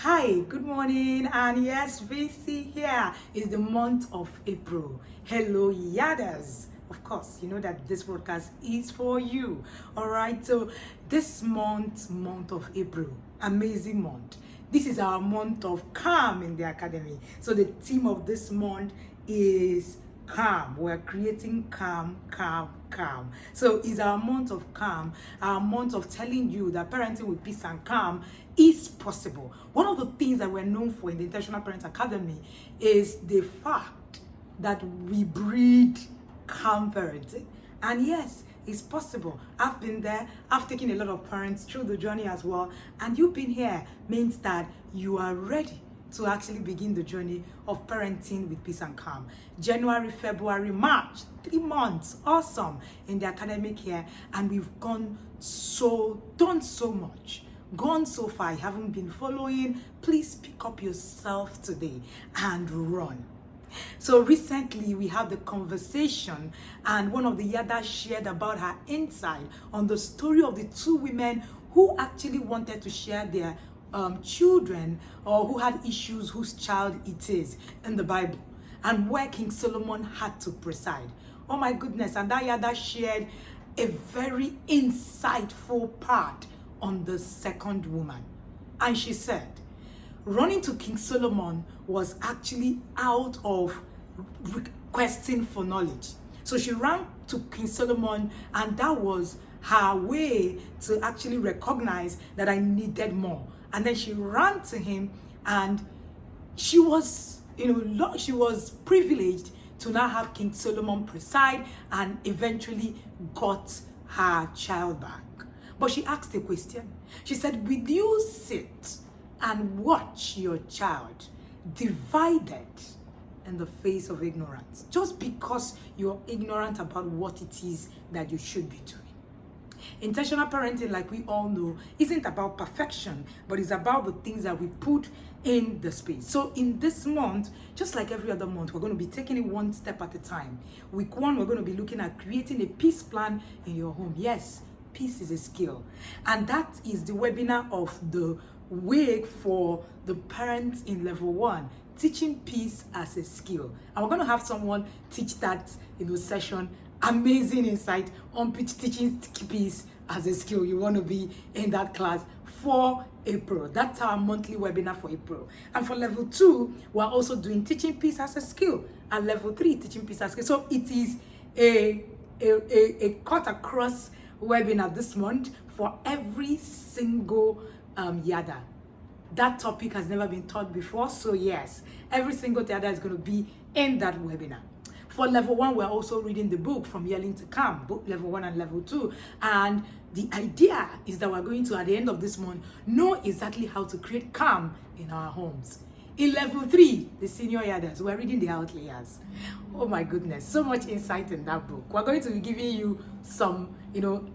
Hi, good morning, and yes, VC here is the month of April. Hello, Yadas. Of course, you know that this broadcast is for you. All right, so this month of April, amazing month. This is our month of calm in the academy. So the theme of this month is calm. We're creating calm. So it's our month of calm, our month of telling you that parenting with peace and calm is possible. One of the things that we're known for in the Intentional Parent Academy is the fact that we breed calm parenting. And yes, it's possible. I've been there. I've taken a lot of parents through the journey as well. And you've been here means that you are ready to actually begin the journey of parenting with peace and calm. January, February, March, 3 months, awesome in the academic year, and we've done so much, gone so far. You haven't been following, please pick up yourself today and run. So recently we had the conversation, and one of the Yada shared about her insight on the story of the two women who actually wanted to share their children, or who had issues whose child it is in the Bible, and where King Solomon had to preside. Oh my goodness, and that Yada shared a very insightful part on the second woman. And she said, running to King Solomon was actually out of requesting for knowledge. So she ran to King Solomon, and that was her way to actually recognize that I needed more. And then she ran to him, and she was, she was privileged to now have King Solomon preside, and eventually got her child back. But she asked a question. She said, will you sit and watch your child divided in the face of ignorance, just because you're ignorant about what it is that you should be doing? Intentional parenting, like we all know, isn't about perfection, but it's about the things that we put in the space. So in this month, just like every other month, we're going to be taking it one step at a time. Week 1, we're going to be looking at creating a peace plan in your home. Yes, peace is a skill. And that is the webinar of the week for the parents in level 1, teaching peace as a skill. And we're going to have someone teach that session. Amazing insight on teaching peace as a skill. You want to be in that class for April. That's our monthly webinar for April. And for level 2, we're also doing teaching peace as a skill, and level 3, teaching peace as a skill. So it is a cut across webinar this month for every single Yada. That topic has never been taught before, so yes, every single Yada is going to be in that webinar. For level 1, we're also reading the book From Yelling to Calm, book level 1 and level 2. And the idea is that we're going to, at the end of this month, know exactly how to create calm in our homes. In level 3, the senior Yadas, we're reading the outliers. Oh my goodness, so much insight in that book. We're going to be giving you some,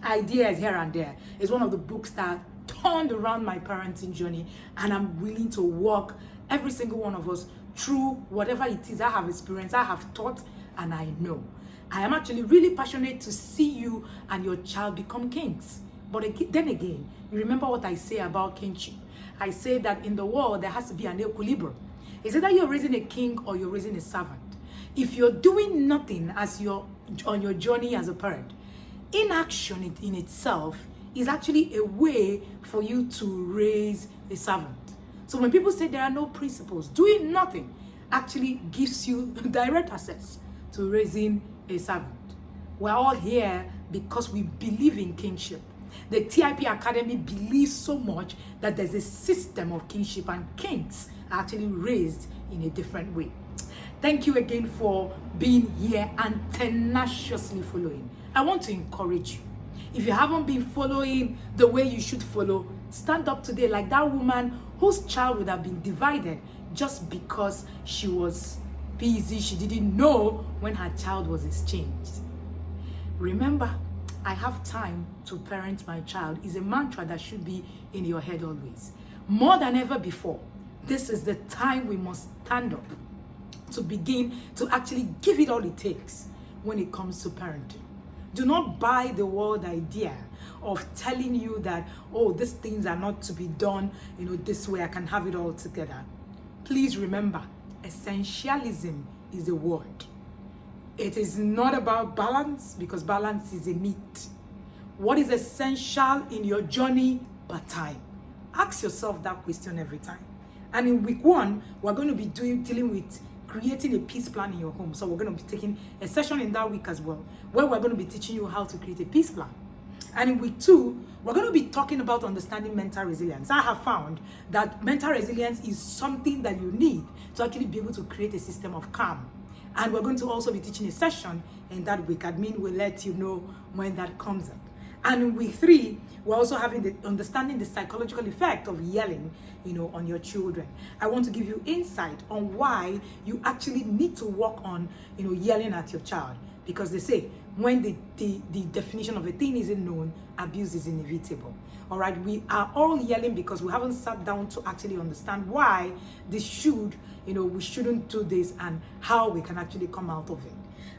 ideas here and there. It's one of the books that turned around my parenting journey, and I'm willing to walk every single one of us through whatever it is I have experienced, I have taught, and I know. I am actually really passionate to see you and your child become kings. But then again, you remember what I say about kingship. I say that in the world, there has to be an equilibrium. It's either you're raising a king or you're raising a servant. If you're doing nothing as you're on your journey as a parent, inaction in itself is actually a way for you to raise a servant. So when people say there are no principles, doing nothing actually gives you direct access to raising a servant. We're all here because we believe in kingship. The TIP Academy believes so much that there's a system of kingship, and kings are actually raised in a different way. Thank you again for being here and tenaciously following. I want to encourage you. If you haven't been following the way you should follow, stand up today like that woman whose child would have been divided just because she was busy. She didn't know when her child was exchanged. Remember, I have time to parent my child is a mantra that should be in your head always. More than ever before, this is the time we must stand up to begin to actually give it all it takes when it comes to parenting. Do not buy the world idea of telling you that, oh, these things are not to be done, this way, I can have it all together. Please remember, essentialism is a word. It is not about balance, because balance is a myth. What is essential in your journey but time? Ask yourself that question every time. And in week 1, we're going to be dealing with creating a peace plan in your home. So we're going to be taking a session in that week as well, where we're going to be teaching you how to create a peace plan. And in week 2, we're going to be talking about understanding mental resilience. I have found that mental resilience is something that you need to actually be able to create a system of calm. And we're going to also be teaching a session in that week. Admin will let you know when that comes up. And in week 3, we're also having understanding the psychological effect of yelling, on your children. I want to give you insight on why you actually need to work on, yelling at your child. Because they say, when the definition of a thing isn't known, abuse is inevitable. All right, we are all yelling because we haven't sat down to actually understand why this we shouldn't do this, and how we can actually come out of it.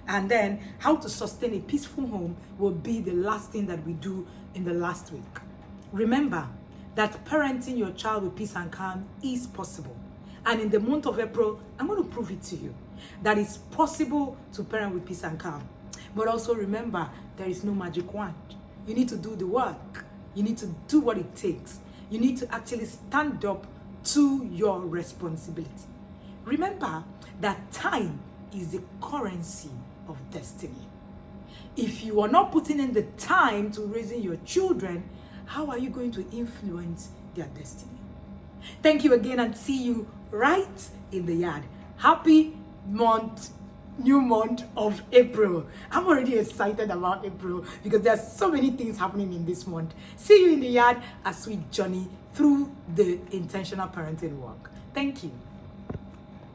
And then how to sustain a peaceful home will be the last thing that we do in the last week. Remember that parenting your child with peace and calm is possible. And in the month of April, I'm going to prove it to you that it's possible to parent with peace and calm. But also remember, there is no magic wand. You need to do the work. You need to do what it takes. You need to actually stand up to your responsibility. Remember that time is the currency of destiny. If you are not putting in the time to raising your children, how are you going to influence their destiny? Thank you again, and see you right in the yard. Happy new month of April. I'm already excited about April because there's so many things happening in this month. See you in the yard as we journey through the intentional parenting work. Thank you.